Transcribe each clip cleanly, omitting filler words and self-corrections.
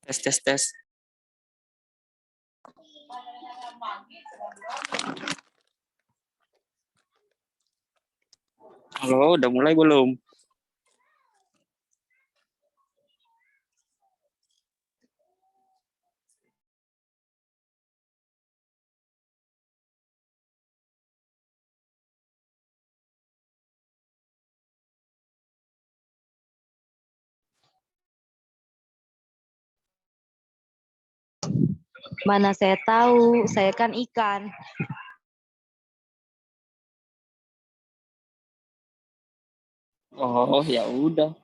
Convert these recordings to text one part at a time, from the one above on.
Tes tes tes. Halo, udah mulai belum? Mana saya tahu, saya kan ikan. Oh, ya udah.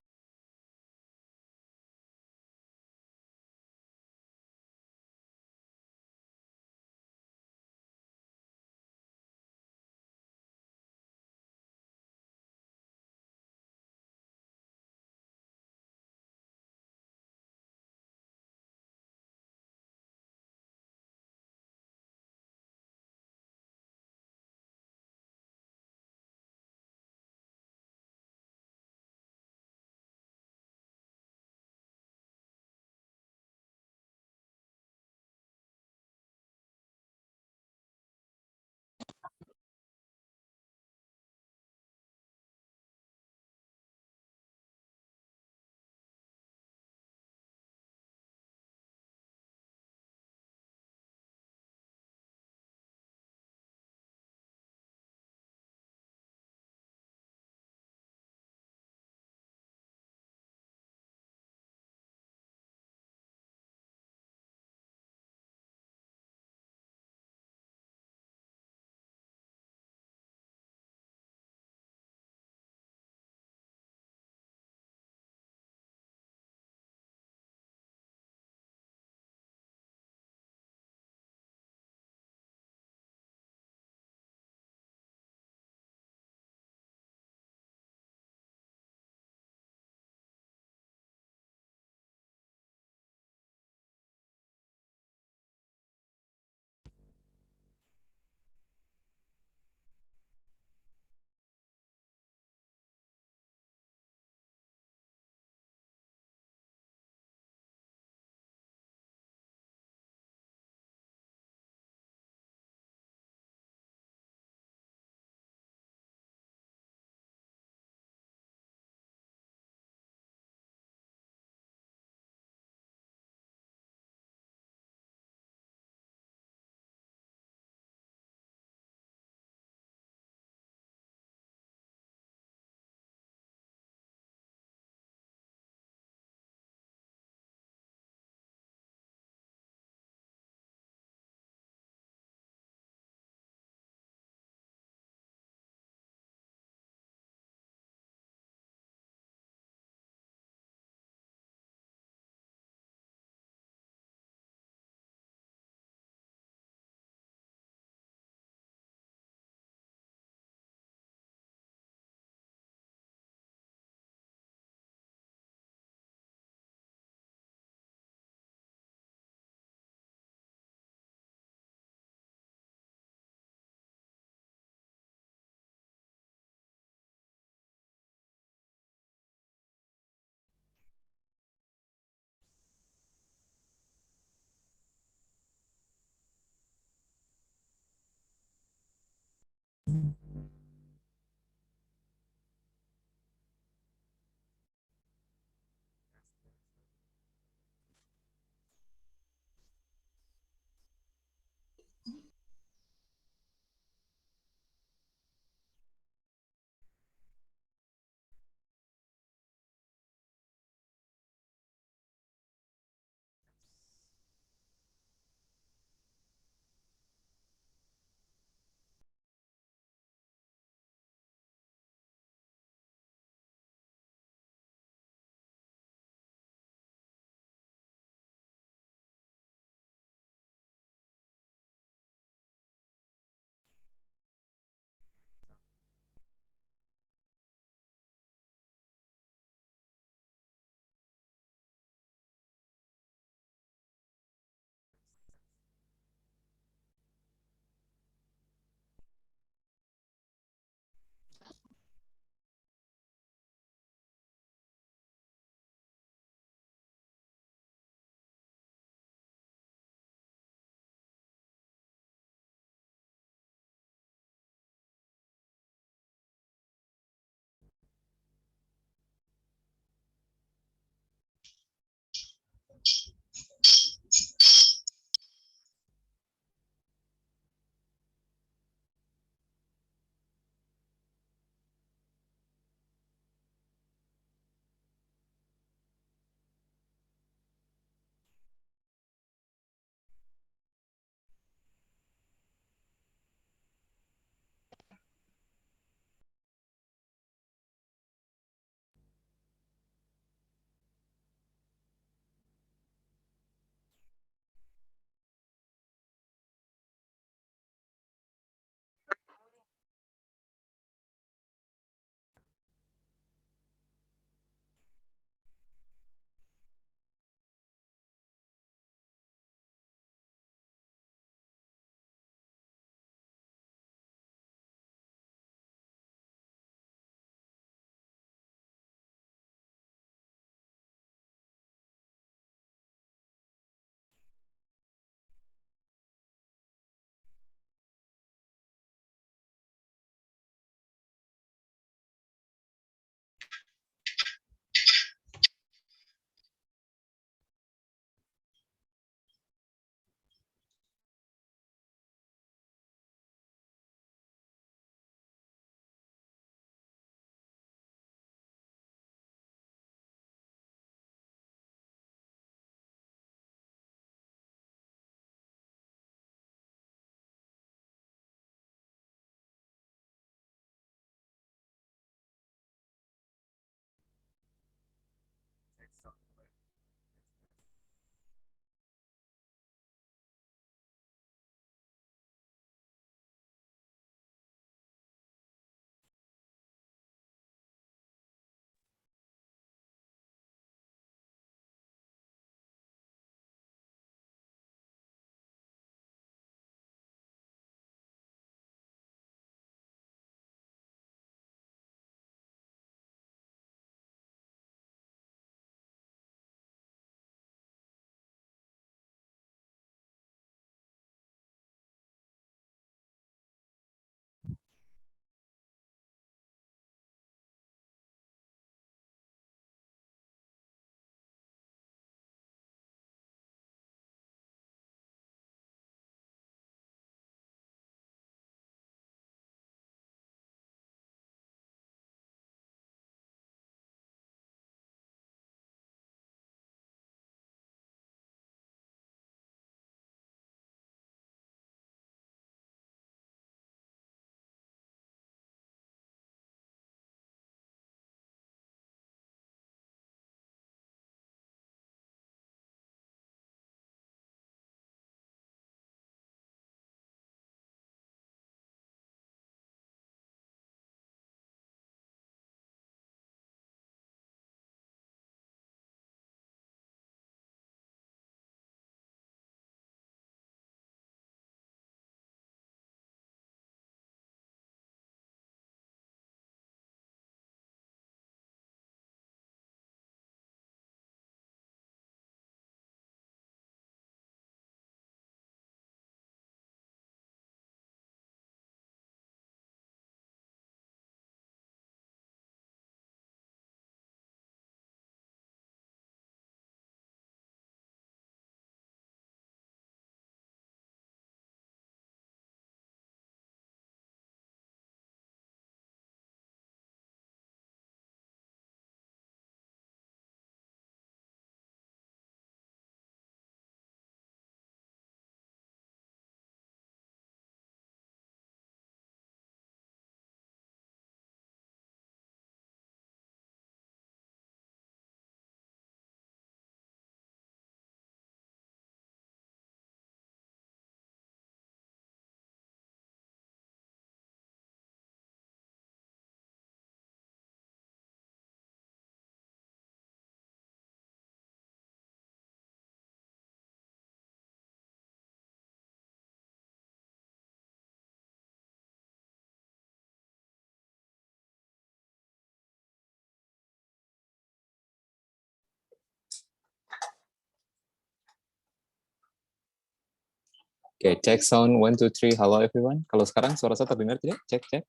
Oke, check sound 1, 2, 3. Halo everyone. Kalau sekarang suara saya terdengar tidak? Cek, cek.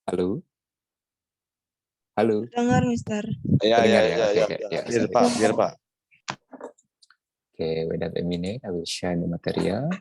Halo. Halo. Dengar, Mister. Terdengar ya? Oke, Ya. oke. Ya, Biar sorry. Pak, biar Pak. Oke, wait a minute. I will share the material.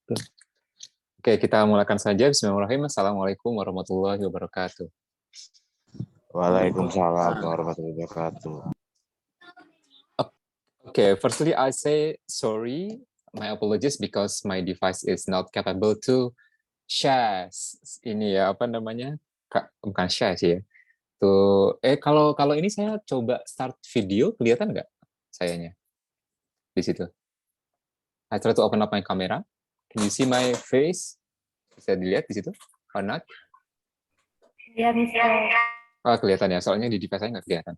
Belum. Oke, kita mulakan saja. Bismillahirrahmanirrahim. Assalamualaikum warahmatullahi wabarakatuh. Waalaikumsalam warahmatullahi wabarakatuh. Okay, firstly, I say sorry. My apologies because my device is not capable to share ini ya, apa namanya? Bukan share sih ya. Tuh, kalau ini saya coba start video, kelihatan nggak sayanya di situ? I try to open up my camera. Can you see my face? Bisa dilihat di situ? Or not? Iya, Mister. Oh, kelihatan ya, soalnya di device saya nggak kelihatan.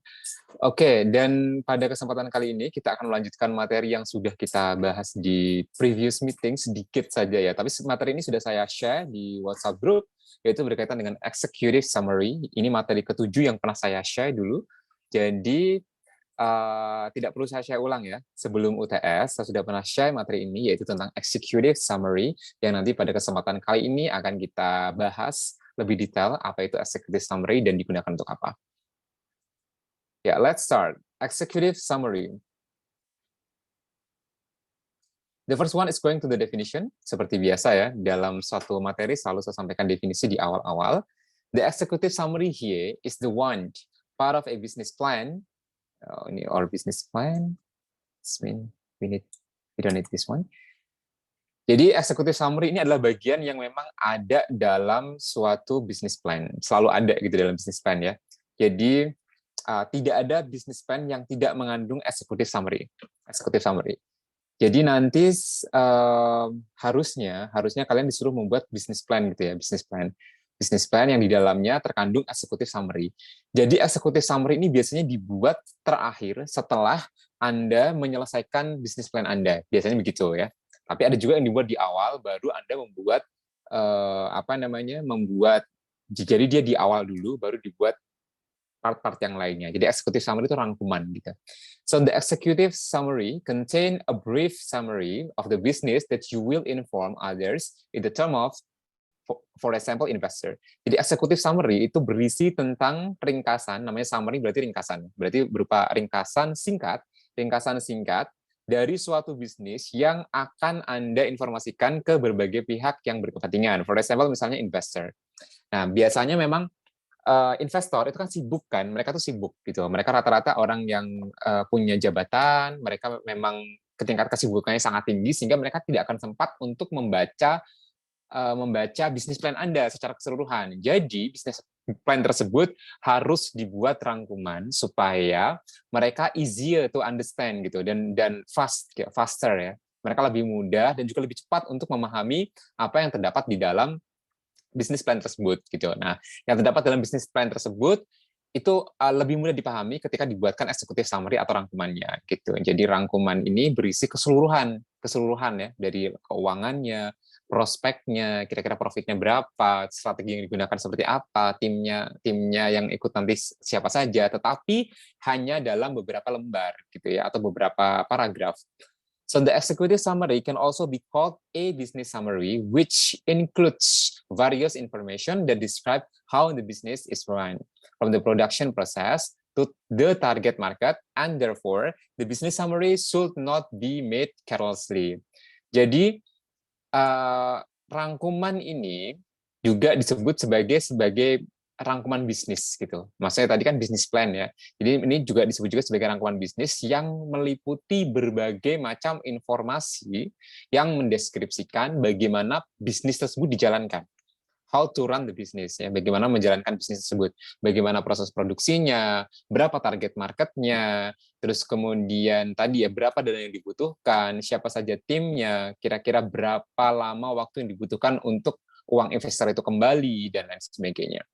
Oke, dan pada kesempatan kali ini kita akan melanjutkan materi yang sudah kita bahas di previous meeting sedikit saja ya. Tapi materi ini sudah saya share di WhatsApp group, yaitu berkaitan dengan executive summary. Ini materi ke-7 yang pernah saya share dulu. Jadi tidak perlu saya share ulang ya. Sebelum UTS, saya sudah pernah share materi ini, yaitu tentang executive summary, yang nanti pada kesempatan kali ini akan kita bahas lebih detail apa itu executive summary dan digunakan untuk apa. Ya, let's start. Executive summary. The first one is going to the definition. Seperti biasa ya, dalam suatu materi selalu saya sampaikan definisi di awal-awal. The executive summary here is the one part of a business plan. Ini our business plan. We don't need this one. Jadi executive summary ini adalah bagian yang memang ada dalam suatu business plan. Selalu ada gitu dalam business plan ya. Jadi tidak ada business plan yang tidak mengandung executive summary. Executive summary. Jadi nanti harusnya kalian disuruh membuat business plan gitu ya, business plan. Business plan yang di dalamnya terkandung executive summary. Jadi executive summary ini biasanya dibuat terakhir setelah Anda menyelesaikan business plan Anda. Biasanya begitu ya. Tapi ada juga yang dibuat di awal, baru Anda membuat jadi dia di awal dulu, baru dibuat part-part yang lainnya. Jadi executive summary itu rangkuman gitu. So the executive summary contain a brief summary of the business that you will inform others in the term of, for example, investor. Jadi executive summary itu berisi tentang ringkasan, namanya summary berarti ringkasan. Berarti berupa ringkasan singkat dari suatu bisnis yang akan Anda informasikan ke berbagai pihak yang berkepentingan. For example, misalnya investor. Nah, biasanya memang investor itu kan sibuk kan, mereka tuh sibuk gitu. Mereka rata-rata orang yang punya jabatan, mereka memang tingkat kesibukannya sangat tinggi sehingga mereka tidak akan sempat untuk membaca bisnis plan Anda secara keseluruhan. Jadi bisnis plan tersebut harus dibuat rangkuman supaya mereka easier to understand gitu dan faster ya. Mereka lebih mudah dan juga lebih cepat untuk memahami apa yang terdapat di dalam bisnis plan tersebut gitu. Nah, yang terdapat dalam bisnis plan tersebut itu lebih mudah dipahami ketika dibuatkan executive summary atau rangkumannya gitu. Jadi rangkuman ini berisi keseluruhan ya, dari keuangannya, prospeknya, kira-kira profitnya berapa, strategi yang digunakan seperti apa, timnya yang ikut nanti siapa saja, tetapi hanya dalam beberapa lembar gitu ya, atau beberapa paragraf. So the executive summary can also be called a business summary, which includes various information that describe how the business is run, from the production process to the target market, and therefore the business summary should not be made carelessly. Jadi rangkuman ini juga disebut sebagai rangkuman bisnis gitu. Maksudnya tadi kan bisnis plan ya. Jadi ini juga disebut juga sebagai rangkuman bisnis yang meliputi berbagai macam informasi yang mendeskripsikan bagaimana bisnis tersebut dijalankan. How to run the business, ya, bagaimana menjalankan bisnis tersebut, bagaimana proses produksinya, berapa target marketnya, terus kemudian tadi ya berapa dana yang dibutuhkan, siapa saja timnya, kira-kira berapa lama waktu yang dibutuhkan untuk uang investor itu kembali, dan lain sebagainya.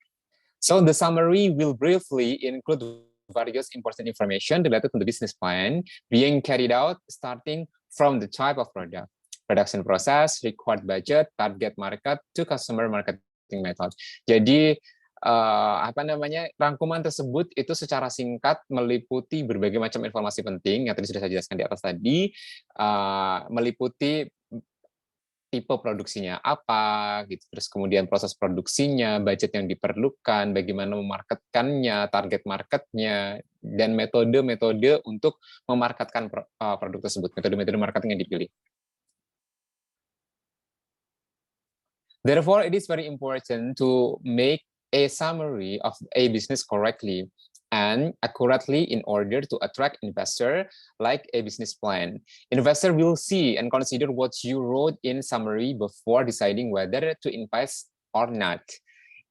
So the summary will briefly include various important information related to the business plan being carried out starting from the type of product, production process, required budget, target market, to customer marketing method. Jadi rangkuman tersebut itu secara singkat meliputi berbagai macam informasi penting yang tadi sudah saya jelaskan di atas tadi, meliputi tipe produksinya apa, gitu, terus kemudian proses produksinya, budget yang diperlukan, bagaimana memarketkannya, target marketnya, dan metode-metode untuk memarketkan produk tersebut, metode-metode marketing yang dipilih. Therefore, it is very important to make a summary of a business correctly and accurately in order to attract investor like a business plan. Investor will see and consider what you wrote in summary before deciding whether to invest or not.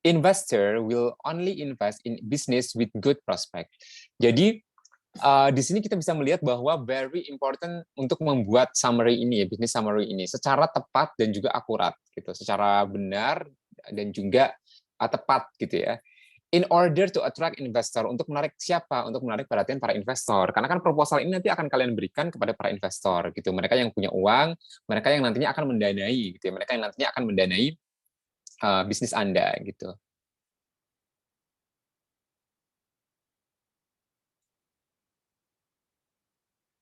Investor will only invest in business with good prospect. Jadi di sini kita bisa melihat bahwa very important untuk membuat summary ini ya, business summary ini secara tepat dan juga akurat gitu, secara benar dan juga tepat gitu ya. In order to attract investor, untuk menarik siapa? Untuk menarik perhatian para investor. Karena kan proposal ini nanti akan kalian berikan kepada para investor gitu. Mereka yang punya uang, mereka yang nantinya akan mendanai gitu ya. Mereka yang nantinya akan mendanai bisnis Anda gitu.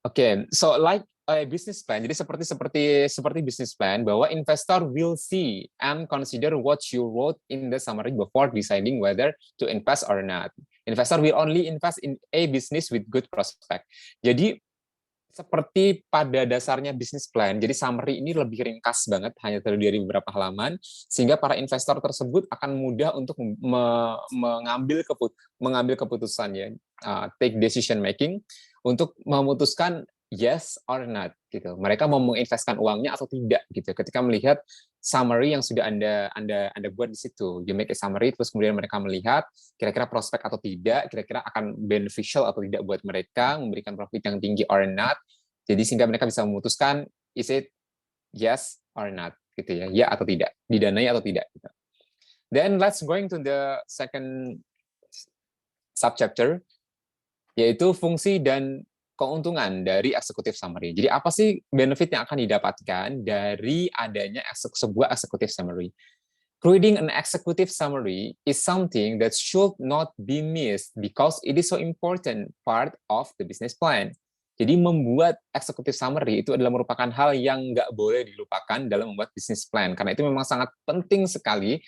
Oke, so like a business plan. Jadi seperti business plan bahwa investor will see and consider what you wrote in the summary before deciding whether to invest or not. Investor will only invest in a business with good prospect. Jadi seperti pada dasarnya business plan, jadi summary ini lebih ringkas banget, hanya terdiri dari beberapa halaman, sehingga para investor tersebut akan mudah untuk mengambil keputusannya, take decision making, untuk memutuskan yes or not gitu. Mereka mau menginvestkan uangnya atau tidak gitu. Ketika melihat summary yang sudah Anda buat di situ, you make a summary, terus kemudian mereka melihat kira-kira prospek atau tidak, kira-kira akan beneficial atau tidak buat mereka, memberikan profit yang tinggi or not. Jadi sehingga mereka bisa memutuskan is it yes or not gitu ya, ya atau tidak, didanai atau tidak gitu. Then let's going to the second subchapter, yaitu fungsi dan keuntungan dari executive summary. Jadi apa sih benefit yang akan didapatkan dari adanya sebuah executive summary? Creating an executive summary is something that should not be missed because it is so important part of the business plan. Jadi membuat executive summary itu adalah merupakan hal yang nggak boleh dilupakan dalam membuat business plan, karena itu memang sangat penting sekali,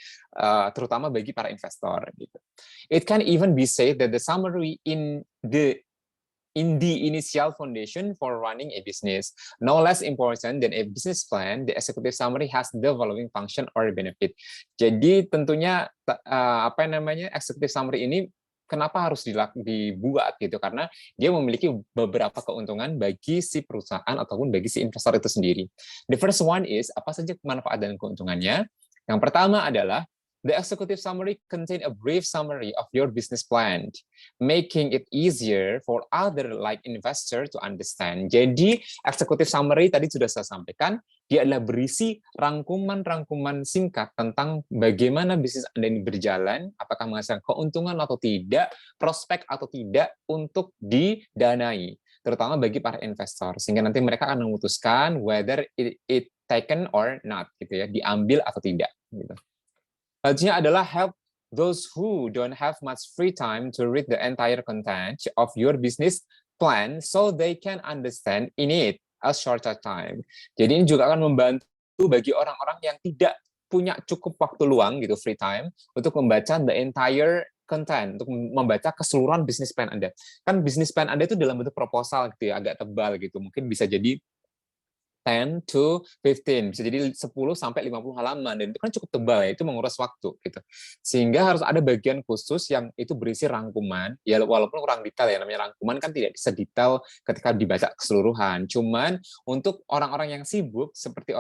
terutama bagi para investor. Gitu. It can even be said that the summary in the initial foundation for running a business. No less important than a business plan, the executive summary has the following function or benefit. Jadi tentunya executive summary ini kenapa harus dibuat gitu, karena dia memiliki beberapa keuntungan bagi si perusahaan ataupun bagi si investor itu sendiri. The first one is apa saja manfaat dan keuntungannya. Yang pertama adalah the executive summary contain a brief summary of your business plan, making it easier for other like investor to understand. Jadi executive summary tadi sudah saya sampaikan, dia adalah berisi rangkuman-rangkuman singkat tentang bagaimana bisnis Anda ini berjalan, apakah menghasilkan keuntungan atau tidak, prospek atau tidak untuk didanai, terutama bagi para investor, sehingga nanti mereka akan memutuskan whether it taken or not, gitu ya, diambil atau tidak. Gitu. Selanjutnya adalah help those who don't have much free time to read the entire content of your business plan so they can understand in it a shorter time. Jadi ini juga akan membantu bagi orang-orang yang tidak punya cukup waktu luang gitu, free time, untuk membaca the entire content, untuk membaca keseluruhan business plan Anda. Kan business plan Anda itu dalam bentuk proposal gitu ya, agak tebal gitu. Mungkin bisa jadi 10 to 15, bisa jadi 10 sampai 50 halaman, dan itu kan cukup tebal ya, itu menguras waktu gitu. Sehingga harus ada bagian khusus yang itu berisi rangkuman, ya walaupun kurang detail ya, namanya rangkuman kan tidak sedetail ketika dibaca keseluruhan. Cuman untuk orang-orang yang sibuk seperti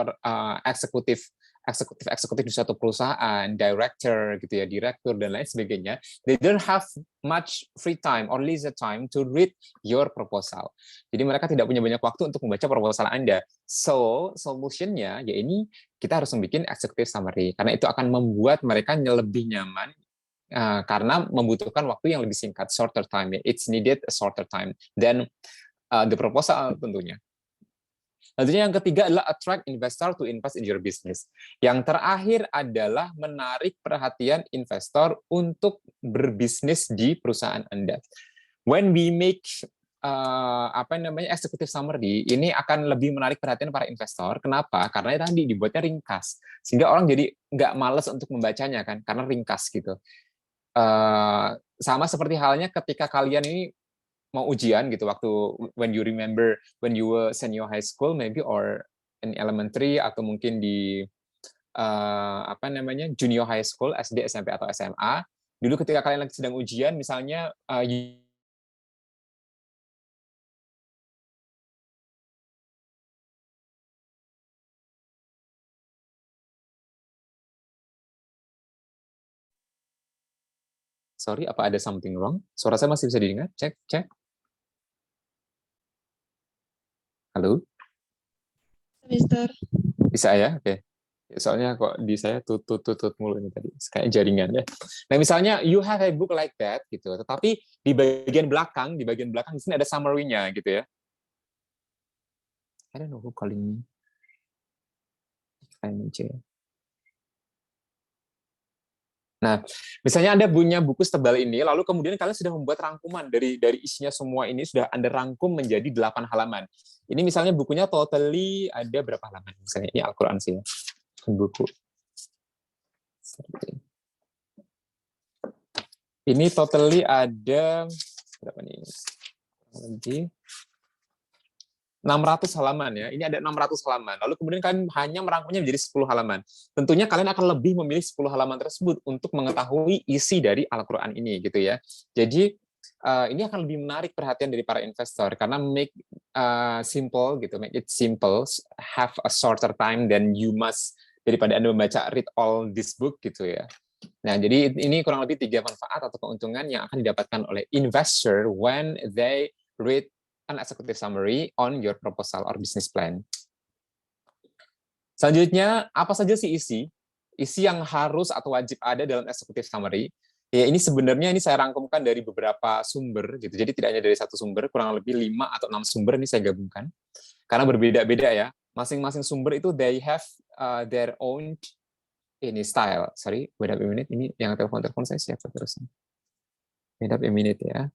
eksekutif di suatu perusahaan, director gitu ya, direktur dan lain sebagainya, they don't have much free time or leisure time to read your proposal. Jadi mereka tidak punya banyak waktu untuk membaca proposal Anda. So, solutionnya ya ini kita harus membuat executive summary karena itu akan membuat mereka lebih nyaman karena membutuhkan waktu yang lebih singkat, shorter time. It's needed a shorter time than the proposal tentunya. Selanjutnya yang ketiga adalah attract investor to invest in your business. Yang terakhir adalah menarik perhatian investor untuk berbisnis di perusahaan Anda. When we make executive summary, ini akan lebih menarik perhatian para investor. Kenapa? Karena tadi dibuatnya ringkas, sehingga orang jadi nggak males untuk membacanya kan, karena ringkas gitu. Sama seperti halnya ketika kalian ini mau ujian gitu, waktu when you remember when you were senior high school maybe or in elementary atau mungkin di junior high school, SD, SMP atau SMA. Dulu ketika kalian lagi sedang ujian misalnya sorry, apa ada something wrong? Suara saya masih bisa didengar? Cek, cek. Halo? Mister. Bisa ya? Oke. Soalnya kok di saya tutut mulu ini tadi. Kayak jaringan ya. Nah, misalnya you have a book like that gitu, tetapi di bagian belakang di sini ada summary-nya gitu ya. I don't know who calling me. Nah, misalnya Anda punya buku setebal ini, lalu kemudian kalian sudah membuat rangkuman dari isinya semua ini, sudah Anda rangkum menjadi 8 halaman. Ini misalnya bukunya totally ada berapa halaman? Misalnya ini Al-Quran sih, buku. Ini totally ada berapa nih? Lebih 600 halaman ya. Ini ada 600 halaman. Lalu kemudian kalian hanya merangkumnya menjadi 10 halaman. Tentunya kalian akan lebih memilih 10 halaman tersebut untuk mengetahui isi dari Al-Qur'an ini gitu ya. Jadi ini akan lebih menarik perhatian dari para investor karena make it simple, have a shorter time than you must, daripada Anda membaca read all this book gitu ya. Nah, jadi ini kurang lebih 3 manfaat atau keuntungan yang akan didapatkan oleh investor when they read an executive summary on your proposal or business plan. Selanjutnya, apa saja sih isi? Isi yang harus atau wajib ada dalam executive summary. Ya, ini sebenarnya saya rangkumkan dari beberapa sumber gitu. Jadi tidak hanya dari satu sumber, kurang lebih 5 atau 6 sumber ini saya gabungkan. Karena berbeda-beda ya. Masing-masing sumber itu they have their own style. Sorry, wait up a minute. Ini yang telepon saya siapa terusnya? Wait up a minute ya.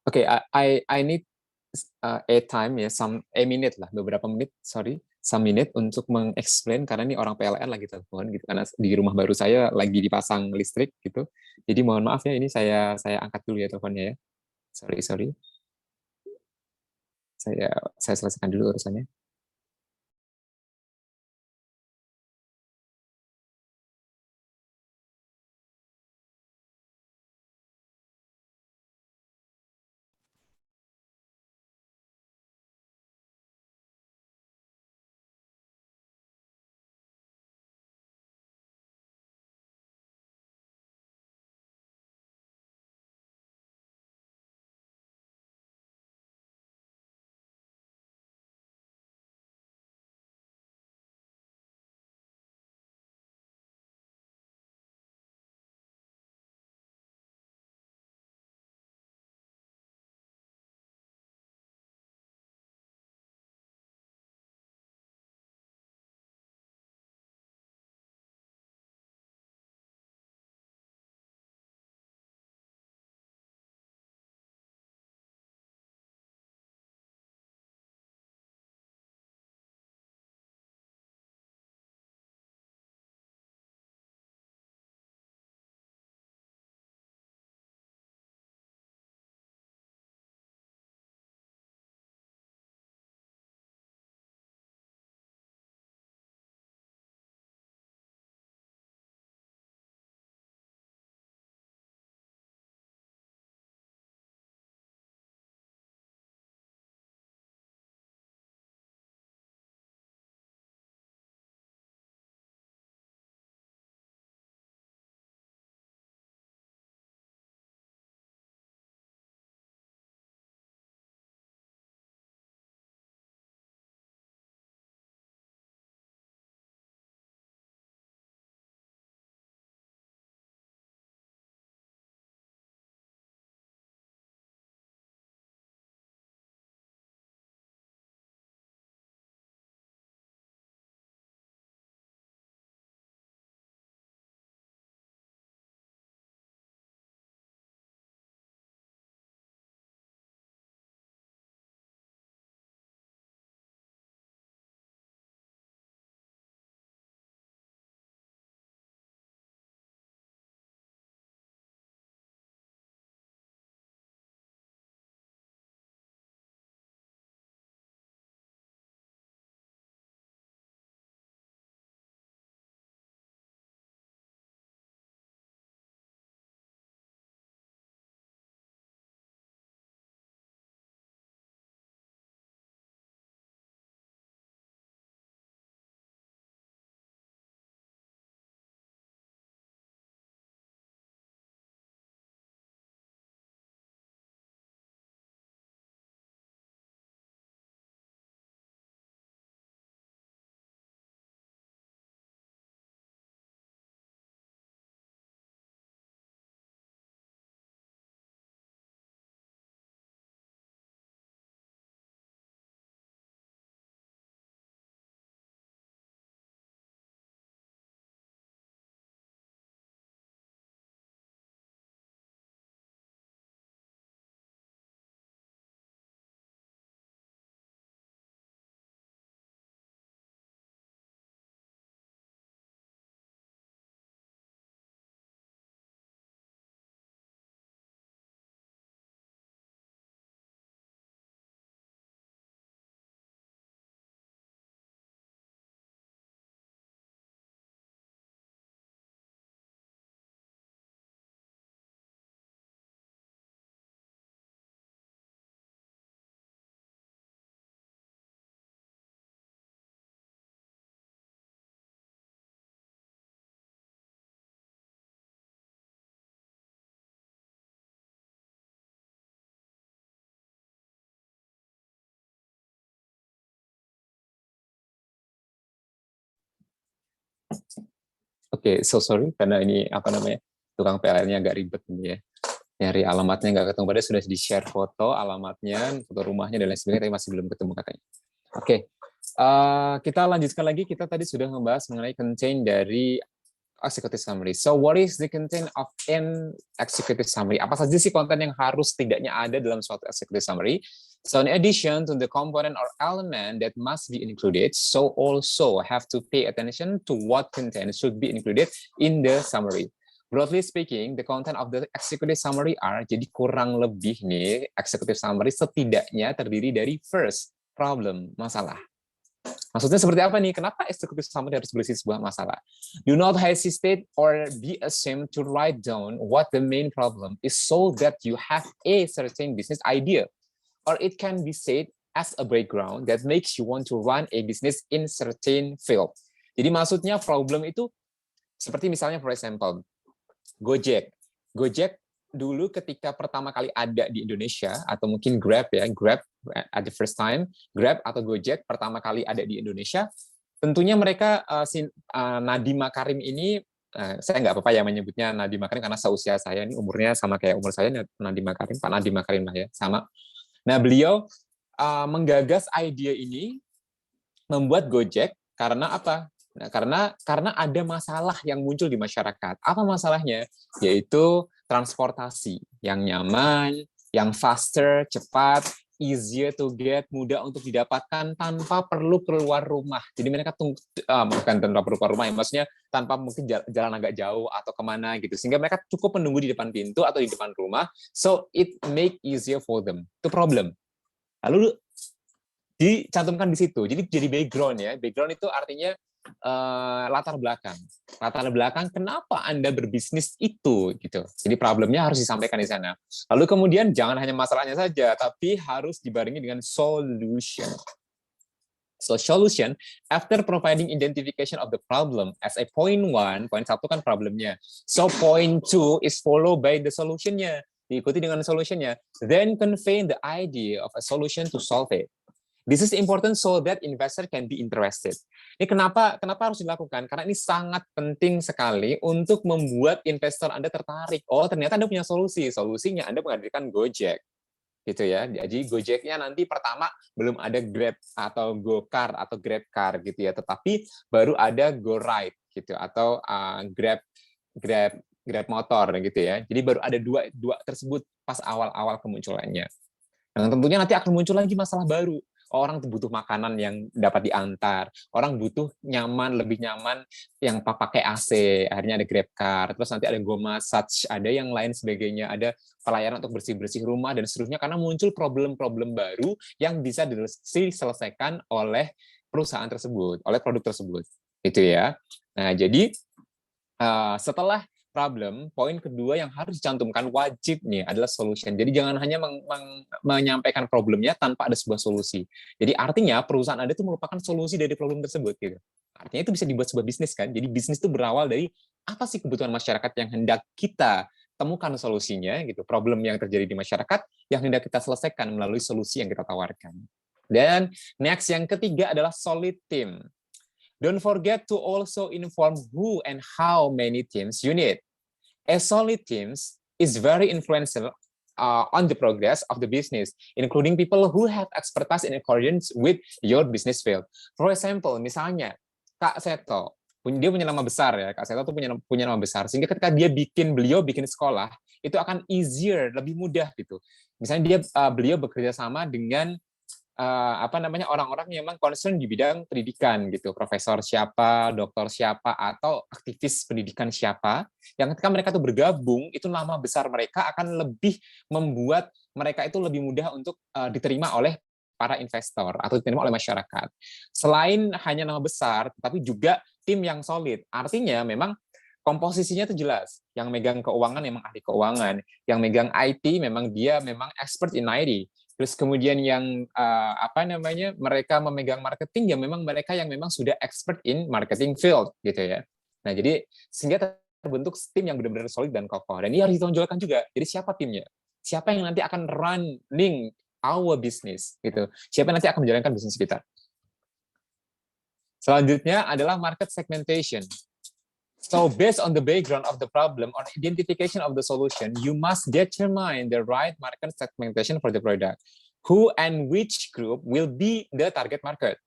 Oke, I need a time ya, a minute lah, beberapa menit, sorry, some minute untuk mengexplain karena ini orang PLN lagi telepon gitu, karena di rumah baru saya lagi dipasang listrik gitu. Jadi mohon maaf ya, ini saya angkat dulu ya teleponnya ya. Sorry. Saya selesaikan dulu urusannya. Oke, so sorry karena ini apa namanya tukang PLN-nya agak ribet ini ya. Nyari alamatnya nggak ketemu. Padahal sudah di-share foto alamatnya, foto rumahnya dan lain sebagainya, tapi masih belum ketemu katanya. Oke, kita lanjutkan lagi. Kita tadi sudah membahas mengenai content dari executive summary. So, what is the content of an executive summary? Apa saja sih konten yang harus tidaknya ada dalam suatu executive summary? So, in addition to the component or element that must be included, so also have to pay attention to what content should be included in the summary. Broadly speaking, the content of the executive summary are, jadi kurang lebih nih, executive summary setidaknya terdiri dari first, problem, masalah. Maksudnya seperti apa nih? Kenapa executive summary harus berisi sebuah masalah? Do not hesitate or be ashamed to write down what the main problem is so that you have a certain business idea. Or it can be said as a background that makes you want to run a business in certain field. Jadi maksudnya problem itu seperti misalnya for example, Gojek. Gojek dulu ketika pertama kali ada di Indonesia, atau mungkin Grab ya, Grab at the first time, Grab atau Gojek pertama kali ada di Indonesia, tentunya mereka, Nadiem Makarim ini, saya nggak apa-apa ya menyebutnya Nadiem Makarim karena seusia saya, ini umurnya sama kayak umur saya, Nadiem Makarim, Pak Nadiem Makarim lah ya, sama. Nah, beliau menggagas ide ini, membuat Gojek, karena apa? Nah, karena ada masalah yang muncul di masyarakat. Apa masalahnya? Yaitu transportasi yang nyaman, yang faster, cepat, easier to get, mudah untuk didapatkan tanpa perlu keluar rumah. Jadi mereka bukan tanpa perlu keluar rumah, ya, maksudnya tanpa mungkin jalan agak jauh atau kemana gitu. Sehingga mereka cukup menunggu di depan pintu atau di depan rumah, so it make easier for them. Itu problem. Lalu dicantumkan di situ. Jadi background ya. Background itu artinya latar belakang. Latar belakang kenapa Anda berbisnis itu gitu. Jadi problemnya harus disampaikan di sana. Lalu kemudian jangan hanya masalahnya saja, tapi harus dibarengi dengan solution. So solution, after providing identification of the problem as a point 1, point 1 kan problemnya. So point 2 is followed by the solutionnya. Diikuti dengan solutionnya. Then convey the idea of a solution to solve it. This is important so that investor can be interested. Ini kenapa harus dilakukan? Karena ini sangat penting sekali untuk membuat investor Anda tertarik. Oh, ternyata Anda punya solusi. Solusinya Anda menghadirkan Gojek. Gitu ya. Jadi Gojeknya nanti pertama belum ada Grab atau GoCar atau GrabCar gitu ya, tetapi baru ada GoRide gitu atau Grab motor gitu ya. Jadi baru ada dua tersebut pas awal-awal kemunculannya. Nah, tentunya nanti akan muncul lagi masalah baru. Orang butuh makanan yang dapat diantar, orang butuh nyaman, lebih nyaman yang pakai AC, akhirnya ada GrabCar, terus nanti ada GoMassage, ada yang lain sebagainya, ada pelayanan untuk bersih-bersih rumah dan seterusnya, karena muncul problem-problem baru yang bisa diselesaikan oleh perusahaan tersebut, oleh produk tersebut, itu ya. Nah, jadi setelah problem, poin kedua yang harus dicantumkan wajib nih adalah solution. Jadi jangan hanya menyampaikan problemnya tanpa ada sebuah solusi. Jadi artinya perusahaan Anda itu merupakan solusi dari problem tersebut gitu. Artinya itu bisa dibuat sebuah bisnis kan. Jadi bisnis itu berawal dari apa sih kebutuhan masyarakat yang hendak kita temukan solusinya gitu. Problem yang terjadi di masyarakat yang hendak kita selesaikan melalui solusi yang kita tawarkan. Dan next yang ketiga adalah solid team. Don't forget to also inform who and how many teams you need. A solid team is very influential on the progress of the business, including people who have expertise in accordance with your business field. For example, misalnya Kak Seto, dia punya nama besar ya, Kak Seto tuh punya nama besar, sehingga ketika beliau bikin sekolah, itu akan easier, lebih mudah gitu. Misalnya beliau bekerja sama dengan orang-orang yang memang concern di bidang pendidikan gitu, profesor siapa, dokter siapa, atau aktivis pendidikan siapa, yang ketika mereka itu bergabung, itu nama besar mereka akan lebih membuat mereka itu lebih mudah untuk diterima oleh para investor atau diterima oleh masyarakat. Selain hanya nama besar, tapi juga tim yang solid. Artinya memang komposisinya itu jelas. Yang megang keuangan memang ahli keuangan, yang megang IT memang dia expert in IT. Terus kemudian yang mereka memegang marketing ya memang mereka yang memang sudah expert in marketing field gitu ya. Nah, jadi sehingga terbentuk tim yang benar-benar solid dan kokoh. Dan ini harus ditonjolkan juga. Jadi siapa timnya? Siapa yang nanti akan running our business gitu. Siapa yang nanti akan menjalankan bisnis kita. Selanjutnya adalah market segmentation. So based on the background of the problem or identification of the solution, you must determine the right market segmentation for the product. Who and which group will be the target market?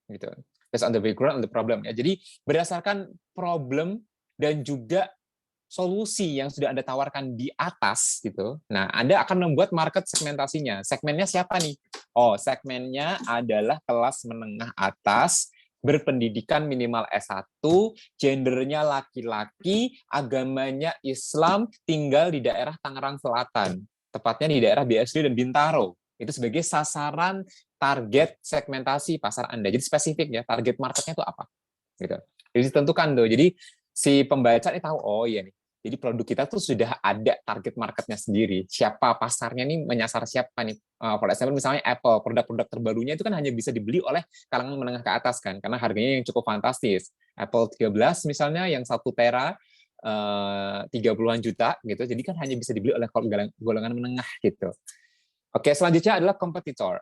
Gitu. Based on the background of the problem. Ya, jadi berdasarkan problem dan juga solusi yang sudah Anda tawarkan di atas gitu. Nah, Anda akan membuat market segmentasinya. Segmennya siapa nih? Oh, segmennya adalah kelas menengah atas, berpendidikan minimal S1, gendernya laki-laki, agamanya Islam, tinggal di daerah Tangerang Selatan, tepatnya di daerah BSD dan Bintaro. Itu sebagai sasaran target segmentasi pasar Anda. Jadi spesifik ya, target marketnya itu apa? Gitu. Jadi ditentukan tuh. Jadi si pembaca ini tahu, oh iya nih, jadi produk kita tuh sudah ada target marketnya sendiri. Siapa pasarnya nih, menyasar siapa nih? For example, misalnya Apple, produk-produk terbarunya itu kan hanya bisa dibeli oleh kalangan menengah ke atas kan, karena harganya yang cukup fantastis. Apple 13 misalnya yang 1 tera 30-an juta gitu. Jadi kan hanya bisa dibeli oleh golongan menengah gitu. Oke, selanjutnya adalah kompetitor.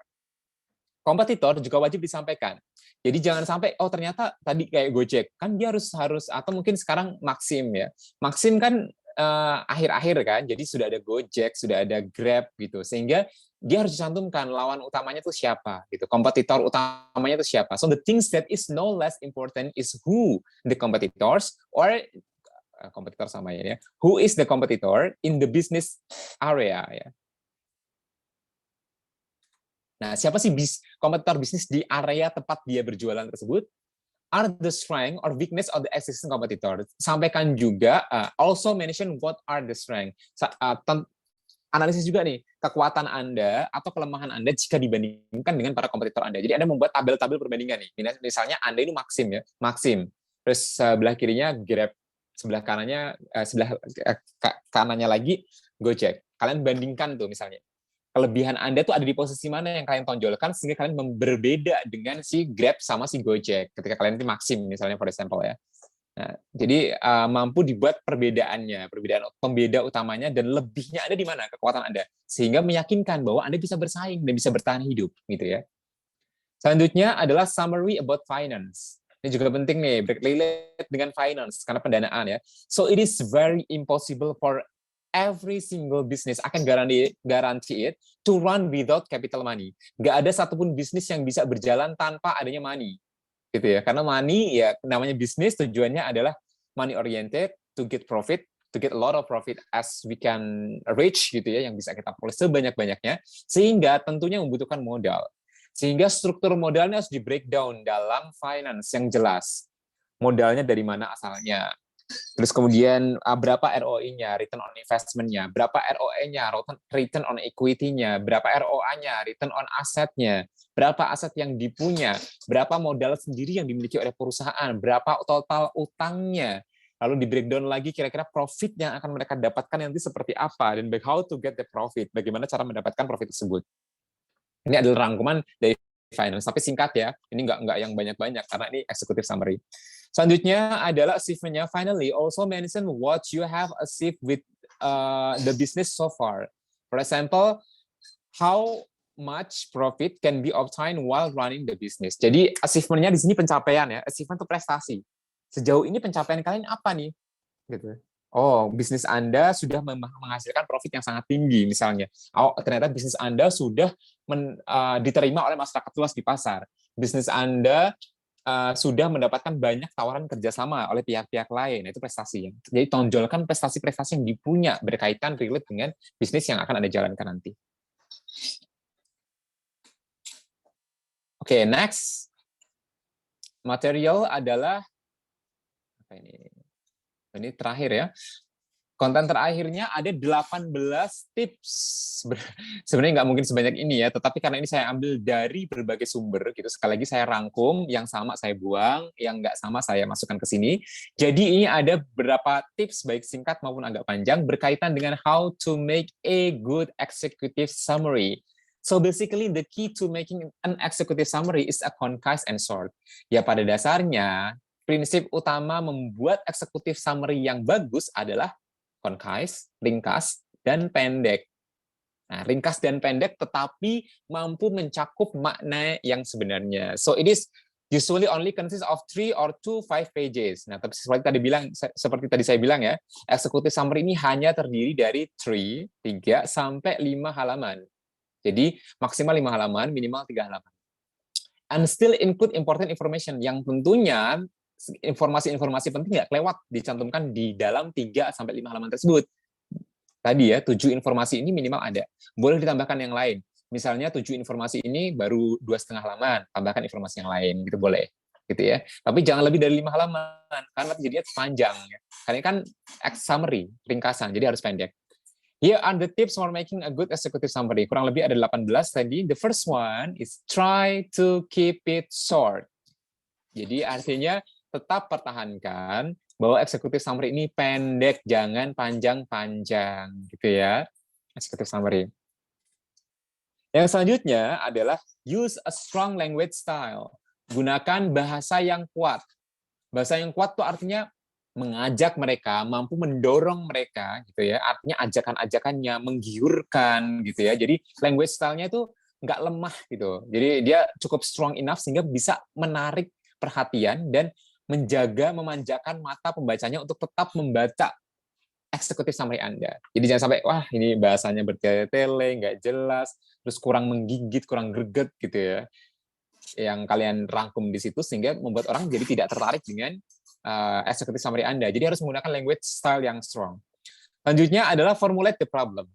Kompetitor juga wajib disampaikan. Jadi jangan sampai oh ternyata tadi kayak Gojek kan dia harus atau mungkin sekarang Maxim ya. Maxim kan akhir-akhir kan. Jadi sudah ada Gojek, sudah ada Grab gitu. Sehingga dia harus dicantumkan lawan utamanya itu siapa gitu. Kompetitor utamanya itu siapa. So the things that is no less important is who the competitors or kompetitor sama ya. Who is the competitor in the business area ya. Nah, siapa sih kompetitor bisnis di area tempat dia berjualan tersebut? Are the strength or weakness of the existing competitor? Sampaikan juga, also mention what are the strength. Analisis juga nih, kekuatan Anda atau kelemahan Anda jika dibandingkan dengan para kompetitor Anda. Jadi Anda membuat tabel-tabel perbandingan nih. Misalnya Anda ini Maxim ya, Maxim. Terus sebelah kirinya Grab, sebelah kanannya lagi Gojek. Kalian bandingkan tuh misalnya. Kelebihan Anda tuh ada di posisi mana yang kalian tonjolkan sehingga kalian berbeda dengan si Grab sama si Gojek ketika kalian itu Maxim misalnya for example ya. Nah, jadi mampu dibuat perbedaannya, perbedaan pembeda utamanya dan lebihnya ada di mana kekuatan Anda sehingga meyakinkan bahwa Anda bisa bersaing dan bisa bertahan hidup gitu ya. Selanjutnya adalah summary about finance. Ini juga penting nih, relate dengan finance karena pendanaan ya. So it is very impossible for every single business, akan guarantee it to run without capital money. Nggak ada satupun bisnis yang bisa berjalan tanpa adanya money, gitu ya. Karena money ya namanya bisnis tujuannya adalah money oriented to get profit, to get a lot of profit as we can reach gitu ya, yang bisa kita peroleh sebanyak-banyaknya, sehingga tentunya membutuhkan modal. Sehingga struktur modalnya harus di breakdown dalam finance yang jelas. Modalnya dari mana asalnya. Terus kemudian berapa ROI-nya, return on investment-nya, berapa ROE-nya, return on equity-nya, berapa ROA-nya, return on asset-nya, berapa aset yang dipunya, berapa modal sendiri yang dimiliki oleh perusahaan, berapa total utangnya, lalu di breakdown lagi kira-kira profit yang akan mereka dapatkan nanti seperti apa, dan how to get the profit, bagaimana cara mendapatkan profit tersebut. Ini adalah rangkuman dari finance, tapi singkat ya, ini nggak yang banyak-banyak, karena ini executive summary. Selanjutnya adalah achievement-nya. Finally, also mention what you have achieved with the business so far. For example, how much profit can be obtained while running the business. Jadi achievement-nya di sini pencapaian ya. Achievement itu prestasi. Sejauh ini pencapaian kalian apa nih? Gitu. Oh, bisnis Anda sudah menghasilkan profit yang sangat tinggi misalnya. Oh, ternyata bisnis Anda sudah diterima oleh masyarakat luas di pasar. Bisnis Anda sudah mendapatkan banyak tawaran kerjasama oleh pihak-pihak lain, itu prestasi. Jadi tonjolkan prestasi-prestasi yang dipunya berkaitan relate dengan bisnis yang akan Anda jalankan nanti. Oke, next. Material adalah apa ini? Ini terakhir ya. Konten terakhirnya ada 18 tips. Sebenarnya nggak mungkin sebanyak ini ya, tetapi karena ini saya ambil dari berbagai sumber, gitu. Sekali lagi saya rangkum, yang sama saya buang, yang nggak sama saya masukkan ke sini. Jadi ini ada beberapa tips, baik singkat maupun agak panjang, berkaitan dengan how to make a good executive summary. So basically the key to making an executive summary is a concise and short. Ya pada dasarnya, prinsip utama membuat executive summary yang bagus adalah concise, ringkas, dan pendek. Nah, ringkas dan pendek tetapi mampu mencakup makna yang sebenarnya. So it is usually only consists of 3 or 5 pages. Nah, tapi seperti tadi saya bilang ya, executive summary ini hanya terdiri dari 3 sampai 5 halaman. Jadi maksimal 5 halaman, minimal 3 halaman. And still include important information yang tentunya informasi-informasi penting nggak kelewat dicantumkan di dalam 3 sampai 5 halaman tersebut. Tadi ya, 7 informasi ini minimal ada. Boleh ditambahkan yang lain. Misalnya 7 informasi ini baru 2,5 halaman, tambahkan informasi yang lain, gitu boleh. Gitu ya. Tapi jangan lebih dari 5 halaman, karena jadinya panjang. Ya. Karena kan summary, ringkasan, jadi harus pendek. Here are the tips for making a good executive summary. Kurang lebih ada 18 tadi. The first one is try to keep it short. Jadi artinya tetap pertahankan bahwa executive summary ini pendek, jangan panjang-panjang, gitu ya. Executive summary. Yang selanjutnya adalah use a strong language style. Gunakan bahasa yang kuat. Bahasa yang kuat itu artinya mengajak mereka, mampu mendorong mereka, gitu ya. Artinya ajakan-ajakannya menggiurkan, gitu ya. Jadi language style-nya itu nggak lemah, gitu. Jadi dia cukup strong enough sehingga bisa menarik perhatian dan memanjakan mata pembacanya untuk tetap membaca executive summary Anda. Jadi jangan sampai, wah ini bahasanya bertele-tele, nggak jelas, terus kurang menggigit, kurang greget gitu ya. Yang kalian rangkum di situ sehingga membuat orang jadi tidak tertarik dengan executive summary Anda. Jadi harus menggunakan language style yang strong. Selanjutnya adalah formulate the problem.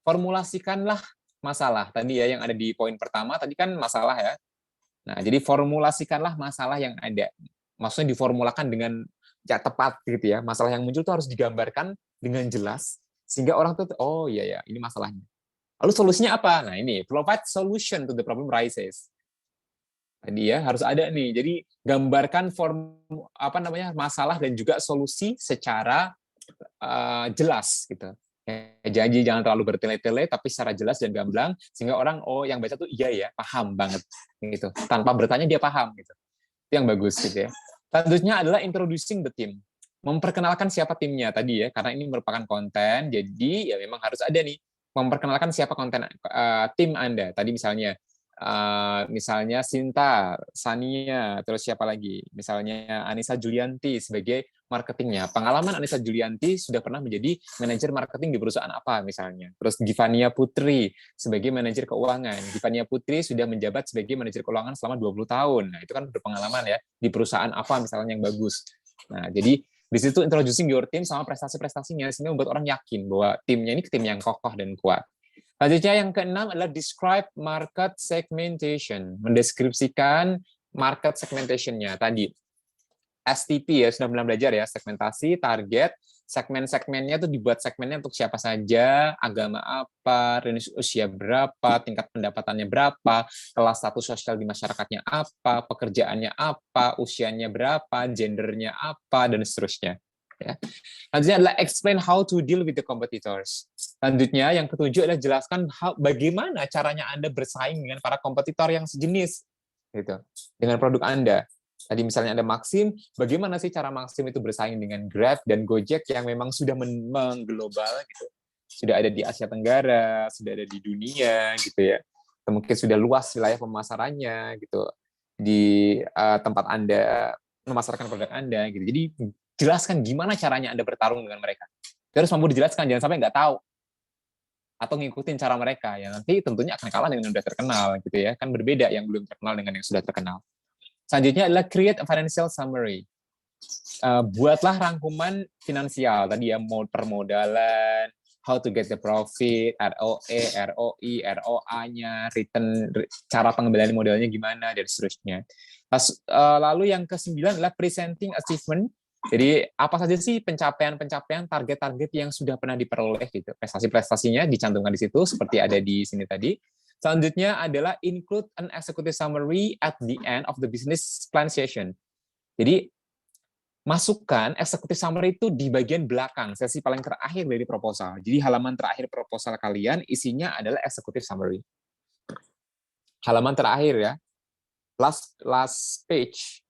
Formulasikanlah masalah. Tadi ya yang ada di poin pertama, tadi kan masalah ya. Nah, jadi formulasikanlah masalah yang ada. Maksudnya diformulakan dengan ya tepat gitu ya. Masalah yang muncul itu harus digambarkan dengan jelas sehingga orang tuh oh iya ya, ini masalahnya. Lalu solusinya apa? Nah, ini provide solution to the problem rises. Tadi ya harus ada nih. Jadi gambarkan masalah dan juga solusi secara jelas gitu. Janji jangan terlalu bertele-tele tapi secara jelas dan gamblang sehingga orang yang baca tuh iya ya, paham banget gitu. Tanpa bertanya dia paham gitu. Itu yang bagus gitu ya. Selanjutnya adalah introducing the team. Memperkenalkan siapa timnya tadi ya, karena ini merupakan konten, jadi ya memang harus ada nih memperkenalkan siapa konten tim Anda. Tadi misalnya Sinta, Sania, terus siapa lagi? Misalnya Anissa Julianti sebagai marketingnya. Pengalaman Anissa Julianti sudah pernah menjadi manajer marketing di perusahaan apa misalnya. Terus Givania Putri sebagai manajer keuangan. Givania Putri sudah menjabat sebagai manajer keuangan selama 20 tahun. Nah, itu kan berpengalaman ya di perusahaan apa misalnya yang bagus. Nah, jadi di situ introducing your team sama prestasi-prestasinya sehingga membuat orang yakin bahwa timnya ini tim yang kokoh dan kuat. Selanjutnya yang keenam adalah describe market segmentation. Mendeskripsikan market segmentation-nya tadi. STP ya, sudah pernah belajar ya, segmentasi, target, segmen-segmennya itu dibuat segmennya untuk siapa saja, agama apa, range usia berapa, tingkat pendapatannya berapa, kelas status sosial di masyarakatnya apa, pekerjaannya apa, usianya berapa, gendernya apa, dan seterusnya. Ya. Selanjutnya adalah explain how to deal with the competitors. Selanjutnya yang ketujuh adalah jelaskan bagaimana caranya Anda bersaing dengan para kompetitor yang sejenis gitu, dengan produk Anda. Tadi misalnya ada Maxim, bagaimana sih cara Maxim itu bersaing dengan Grab dan Gojek yang memang sudah mengglobal gitu. Sudah ada di Asia Tenggara, sudah ada di dunia gitu ya. Mungkin sudah luas wilayah pemasarannya gitu. Di tempat Anda memasarkan produk Anda gitu. Jadi jelaskan gimana caranya Anda bertarung dengan mereka. Terus mampu dijelaskan, jangan sampai nggak tahu atau ngikutin cara mereka yang nanti tentunya akan kalah dengan yang sudah terkenal gitu ya. Kan berbeda yang belum terkenal dengan yang sudah terkenal. Selanjutnya adalah create a financial summary. Buatlah rangkuman finansial tadi ya, permodalan, how to get the profit, ROE, ROI, ROA-nya, return, cara pengembalian modalnya gimana, dan seterusnya. Lalu yang ke-9 adalah presenting achievement. Jadi apa saja sih pencapaian-pencapaian, target-target yang sudah pernah diperoleh gitu. Prestasi-prestasinya dicantumkan di situ seperti ada di sini tadi. Selanjutnya adalah include an executive summary at the end of the business plan session. Jadi masukkan executive summary itu di bagian belakang, sesi paling terakhir dari proposal. Jadi halaman terakhir proposal kalian isinya adalah executive summary. Halaman terakhir ya, last page.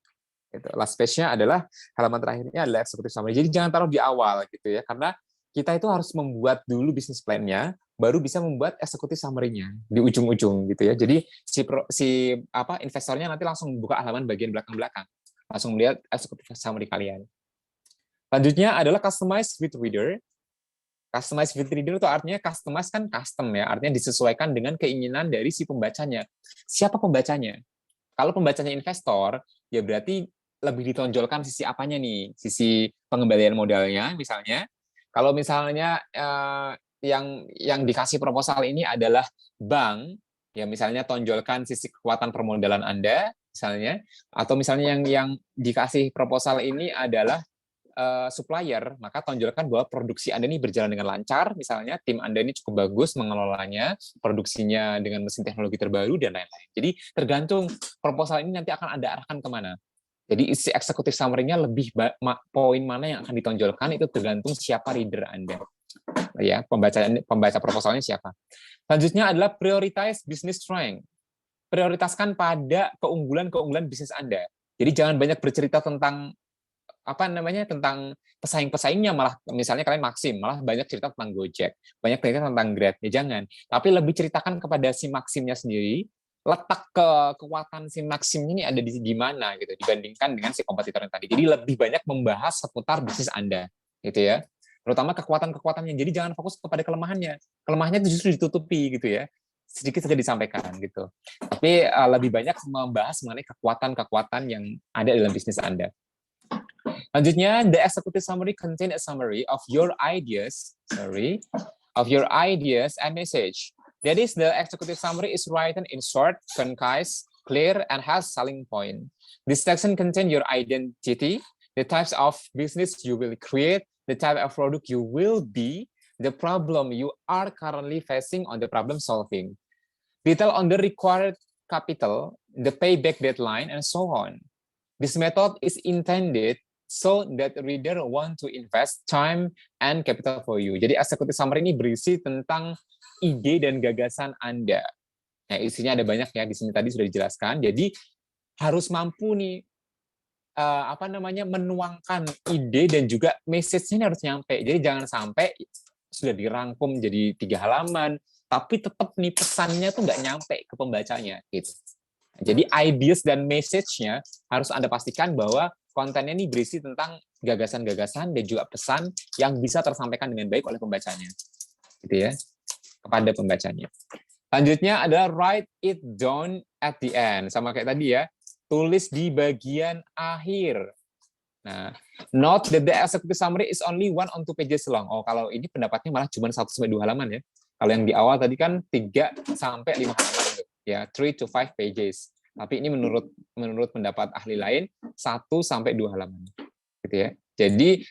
Last page-nya adalah halaman terakhirnya adalah executive summary. Jadi jangan taruh di awal gitu ya, karena kita itu harus membuat dulu bisnis plan-nya, baru bisa membuat executive summary-nya di ujung-ujung gitu ya. Jadi investornya nanti langsung buka halaman bagian belakang-belakang, langsung melihat executive summary kalian. Selanjutnya adalah customize with reader. Customize with reader itu artinya customize kan custom ya, artinya disesuaikan dengan keinginan dari si pembacanya. Siapa pembacanya? Kalau pembacanya investor, ya berarti lebih ditonjolkan sisi apanya nih? Sisi pengembalian modalnya misalnya. Kalau misalnya yang dikasih proposal ini adalah bank, ya misalnya tonjolkan sisi kekuatan permodalan Anda misalnya, atau misalnya yang dikasih proposal ini adalah supplier, maka tonjolkan bahwa produksi Anda ini berjalan dengan lancar, misalnya tim Anda ini cukup bagus mengelolanya, produksinya dengan mesin teknologi terbaru, dan lain-lain. Jadi tergantung proposal ini nanti akan Anda arahkan kemana. Jadi isi executive summary-nya lebih poin mana yang akan ditonjolkan, itu tergantung siapa reader Anda. Ya, pembaca proposalnya siapa. Selanjutnya adalah prioritize business strength. Prioritaskan pada keunggulan-keunggulan bisnis Anda. Jadi jangan banyak bercerita tentang tentang pesaing-pesaingnya, malah misalnya kalian Maxim, malah banyak cerita tentang Gojek, banyak cerita tentang Grab, ya jangan. Tapi lebih ceritakan kepada si Maximnya sendiri, letak kekuatan si Maxim ini ada di mana gitu, dibandingkan dengan si kompetitor yang tadi. Jadi lebih banyak membahas seputar bisnis Anda, gitu ya. Terutama kekuatan-kekuatannya. Jadi jangan fokus kepada kelemahannya. Kelemahannya itu justru ditutupi gitu ya. Sedikit saja disampaikan gitu. Tapi lebih banyak membahas mengenai kekuatan-kekuatan yang ada dalam bisnis Anda. Selanjutnya, the executive summary contain a summary of your ideas, and message. That is, the executive summary is written in short, concise, clear, and has selling point. This section contains your identity, the types of business you will create, the type of product you will be, the problem you are currently facing on the problem solving, detail on the required capital, the payback deadline, and so on. This method is intended so that reader want to invest time and capital for you. Jadi executive summary ini berisi tentang ide dan gagasan Anda. Nah, isinya ada banyak ya, di sini tadi sudah dijelaskan. Jadi harus mampu nih menuangkan ide dan juga message-nya harus nyampe. Jadi jangan sampai sudah dirangkum jadi 3 halaman, tapi tetap nih pesannya tuh nggak nyampe ke pembacanya gitu. Jadi ideas dan message-nya harus Anda pastikan bahwa kontennya ini berisi tentang gagasan-gagasan dan juga pesan yang bisa tersampaikan dengan baik oleh pembacanya, gitu ya, kepada pembacanya. Selanjutnya adalah write it down at the end, sama kayak tadi ya, tulis di bagian akhir. Nah, note that the executive summary is only 1 or 2 pages long. Oh, kalau ini pendapatnya malah cuma 1-2 halaman ya. Kalau yang di awal tadi kan 3-5 halaman gitu. Ya, 3-5 pages. Tapi ini menurut pendapat ahli lain 1-2 halaman, gitu ya. Jadi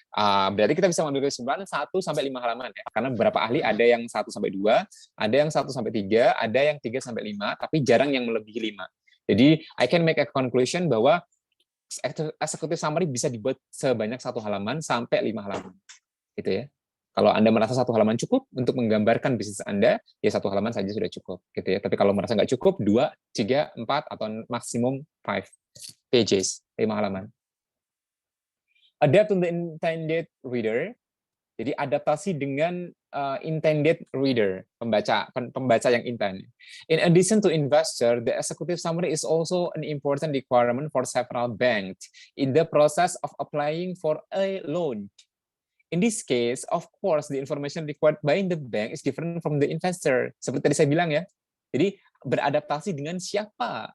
berarti kita bisa mengambil kesimpulan 1-5 halaman ya. Karena beberapa ahli ada yang 1-2, ada yang 1-3, ada yang 3-5, tapi jarang yang melebihi 5. Jadi I can make a conclusion bahwa executive summary bisa dibuat sebanyak 1 halaman sampai 5 halaman, gitu ya. Kalau Anda merasa 1 halaman cukup untuk menggambarkan bisnis Anda, ya 1 halaman saja sudah cukup, gitu ya. Tapi kalau merasa nggak cukup, 2, 3, 4, atau maksimum 5 pages, 5 halaman. Adapt to the intended reader. Jadi adaptasi dengan intended reader, pembaca yang intend. In addition to investor, the executive summary is also an important requirement for several banks in the process of applying for a loan. In this case, of course, the information required by the bank is different from the investor. Seperti tadi saya bilang ya. Jadi beradaptasi dengan siapa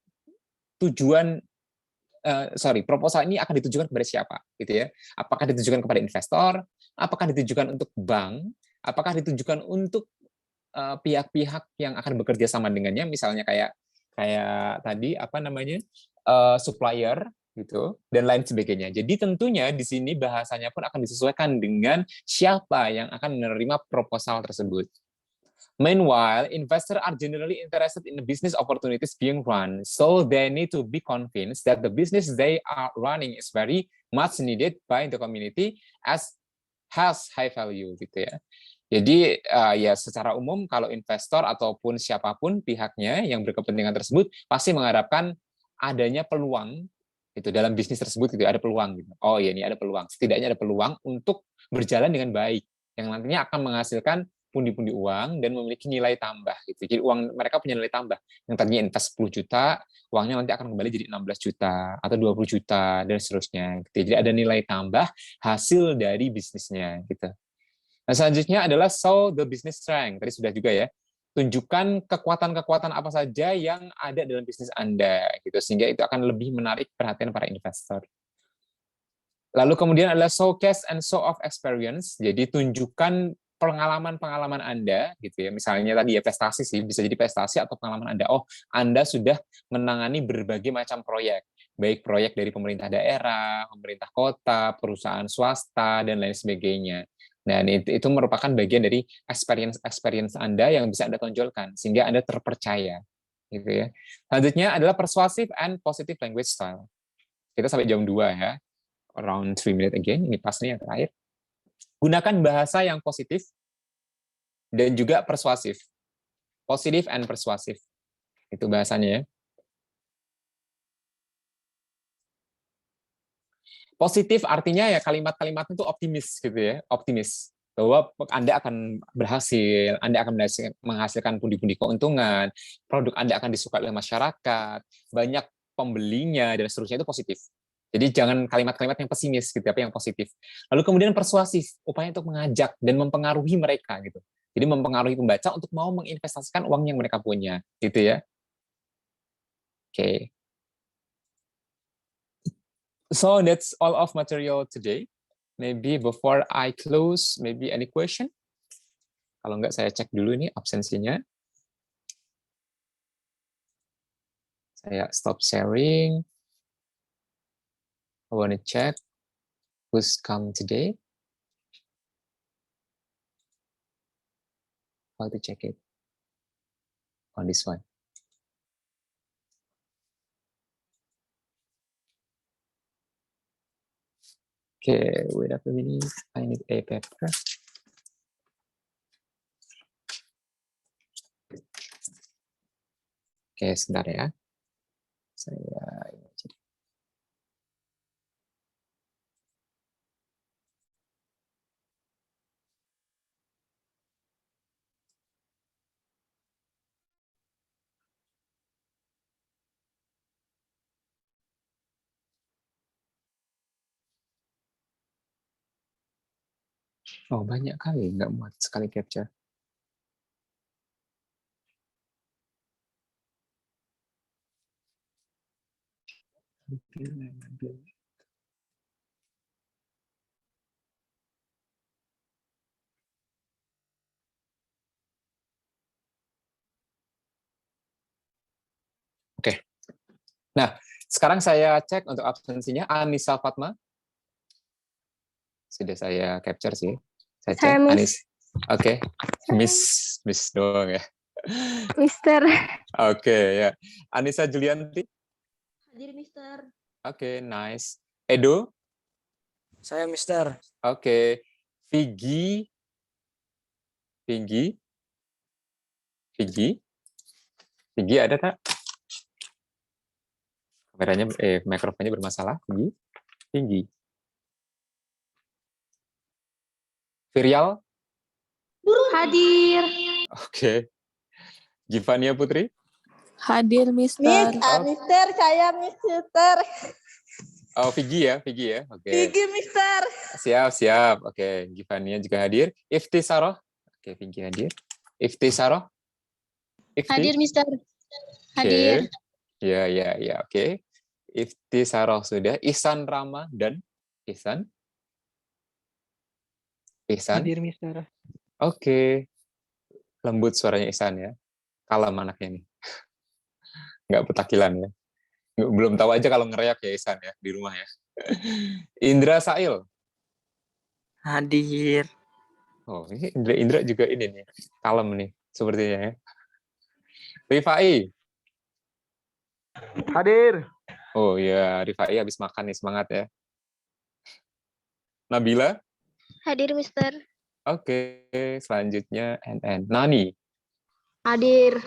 proposal ini akan ditujukan kepada siapa, gitu ya? Apakah ditujukan kepada investor? Apakah ditujukan untuk bank? Apakah ditujukan untuk pihak-pihak yang akan bekerja sama dengannya? Misalnya kayak tadi supplier gitu dan lain sebagainya. Jadi tentunya di sini bahasanya pun akan disesuaikan dengan siapa yang akan menerima proposal tersebut. Meanwhile, investors are generally interested in the business opportunities being run, so they need to be convinced that the business they are running is very much needed by the community as has high value, gitu ya. Jadi ya secara umum kalau investor ataupun siapapun pihaknya yang berkepentingan tersebut pasti mengharapkan adanya peluang itu dalam bisnis tersebut, gitu, ada peluang gitu. Oh iya, ini ada peluang. Setidaknya ada peluang untuk berjalan dengan baik yang nantinya akan menghasilkan pundi-pundi uang dan memiliki nilai tambah gitu. Jadi uang mereka punya nilai tambah. Yang tadinya invest 10 juta, uangnya nanti akan kembali jadi 16 juta atau 20 juta dan seterusnya gitu. Jadi ada nilai tambah hasil dari bisnisnya gitu. Nah, selanjutnya adalah show the business strength. Tadi sudah juga ya. Tunjukkan kekuatan-kekuatan apa saja yang ada dalam bisnis Anda gitu, sehingga itu akan lebih menarik perhatian para investor. Lalu kemudian adalah showcase and show off experience. Jadi tunjukkan pengalaman-pengalaman Anda gitu ya. Misalnya tadi ya prestasi sih, bisa jadi prestasi atau pengalaman Anda. Oh, Anda sudah menangani berbagai macam proyek, baik proyek dari pemerintah daerah, pemerintah kota, perusahaan swasta dan lain sebagainya. Dan itu merupakan bagian dari experience Anda yang bisa Anda tonjolkan sehingga Anda terpercaya gitu ya. Selanjutnya adalah persuasive and positive language style. Kita sampai jam 2 ya. Around 3 minutes again. Ini pas nih yang terakhir. Gunakan bahasa yang positif dan juga persuasif. Positive and persuasive. Itu bahasanya ya. Positif artinya ya kalimat-kalimatnya itu optimis gitu ya, optimis bahwa Anda akan berhasil, Anda akan menghasilkan pundi-pundi keuntungan, produk Anda akan disukai oleh masyarakat, banyak pembelinya dan seterusnya, itu positif. Jadi jangan kalimat-kalimat yang pesimis gitu, tapi yang positif. Lalu kemudian persuasif, upaya untuk mengajak dan mempengaruhi mereka gitu. Jadi mempengaruhi pembaca untuk mau menginvestasikan uang yang mereka punya, gitu ya. Oke. So that's all of material today. Maybe before I close, maybe any question? Kalau enggak, saya cek dulu nih absensinya. Saya stop sharing. I want to check who's come today. How to check it on this one? Okay, wait a minute. I need a paper. Oke, sebentar ya. Saya oh, banyak kali nggak muat sekali capture. Oke. Nah, sekarang saya cek untuk absensinya Anissa Fatma. Sudah saya capture sih. Saya cek Anis. Oke. Miss doang ya. Mister. Oke, ya. Anissa Julianti. Hadir, Mister. Oke, nice. Edo. Saya Mister. Oke. Vicky. Vicky ada tak? Kameranya, mikrofonnya bermasalah. Vicky. Virial. Hadir. Oke. Givania Putri. Hadir, Mister. Mister, saya Mister. Oh, Vicky ya. Oke. Gigi, Mister. Siap. Oke, Givania juga hadir. Ifti Saroh. Oke, Vicky hadir. Ifti Saroh. Hadir, Mister. Hadir. Ya. Oke. Ifti Saroh sudah. Ihsan Rama dan Ihsan. Hadir, Mister. Oke. Lembut suaranya Ihsan ya. Kalem anaknya nih. Nggak petakilan ya. Belum tahu aja kalau ngereak ya Ihsan ya di rumah ya. Indra Sail. Hadir. Oh, ini Indra juga ini nih. Kalem nih sepertinya ya. Rifai. Hadir. Oh ya, Rifai habis makan nih, semangat ya. Nabila. Hadir, Mister. Oke, selanjutnya NN. Nani. Hadir.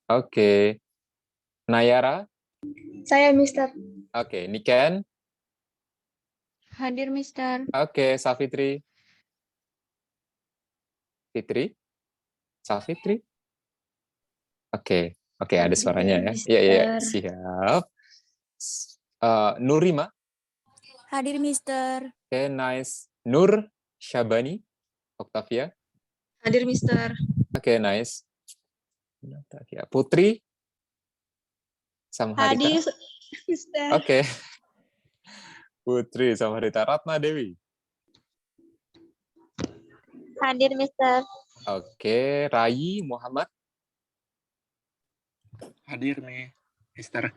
Oke. Nayara. Saya, Mister. Oke, Niken. Hadir, Mister. Oke, Safitri. Fitri. Safitri? Oke, ada suaranya ya. Iya, siap. Nurima? Hadir, Mister. Oke, nice. Nur Syabani? Octavia? Hadir, Mister. Oke, nice. Putri? Samharita? Hadir, Mister. Oke. Putri Samharita. Ratna Dewi? Hadir, Mister. Oke, Rai Muhammad? Hadir nih, Mister.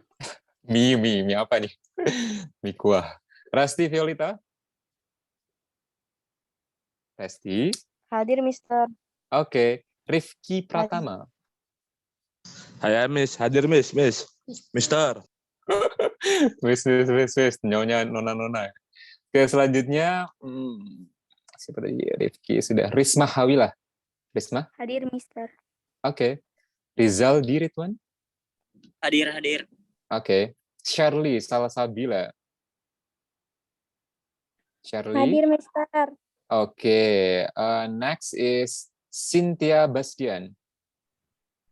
Mie apa nih? Mie kuah. Rasti Violeta? Resti? Hadir, Mister. Oke. Rifki Pratama? Saya Miss, hadir Miss. Mister. Wis. Nyonya, nona. Oke, selanjutnya, siapa tadi? Rifki sudah. Risma Hawilah. Risma? Hadir, Mister. Oke. Rizal Diritwan? Hadir. Oke. Shirley Salasabila? Shirley? Hadir, Mister. Oke. Next is Cynthia Bastian.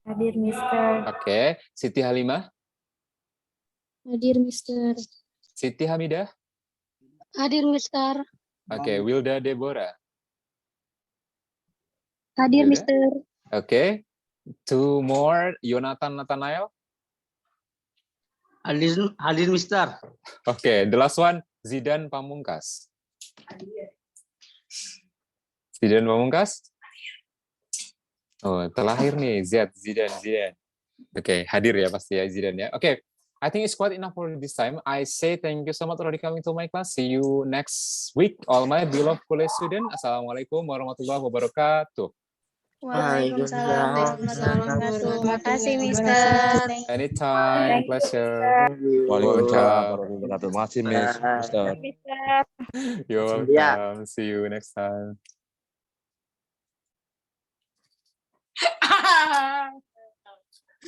Hadir, Mister. Oke. Siti Halimah? Hadir, Mister. Siti Hamidah? Hadir, Mister. Oke. Wilda Deborah? Hadir, Wilda? Mister. Oke. Two more. Yonatan Nathanael? Hadir, Mister. Oke. The last one. Zidan Pamungkas. Zidan Pamungkas? Oh, terlahir nih. Zidan. Oke, hadir ya pasti ya Zidan ya. Oke. I think it's quite enough for this time. I say thank you so much already coming to my class. See you next week, all my beloved college student. Assalamualaikum warahmatullahi wabarakatuh. Waalaikumsalam warahmatullahi wabarakatuh. Terima kasih, Mister. Anytime, pleasure. Waalaikumsalam warahmatullahi wabarakatuh. Masih Miss, Mister. You're welcome. See you next time.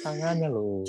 Tangannya loh.